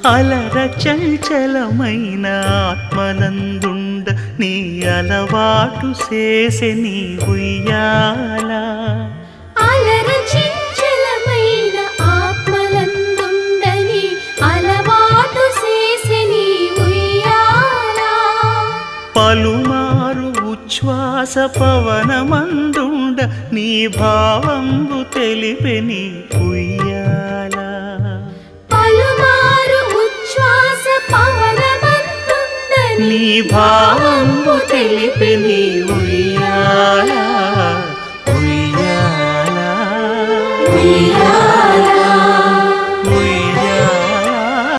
అలర చంచలమైన ఆత్మనందుండ నీ అలవాటు చేసే నీ ఉయ్యాల అలర చంచలమైన ఆత్మనందుండ నీ అలవాటు చేసే నీ ఉయ్యాల పలుమారు ఉచ్ఛ్వాస పవనమందుండ నీ భావంబు తెలిపే నీ ఉయ్యాల పలుమారు ఉచ్ఛ్వాస పవనమందుండ నీ భావంబు తెలిపే నీ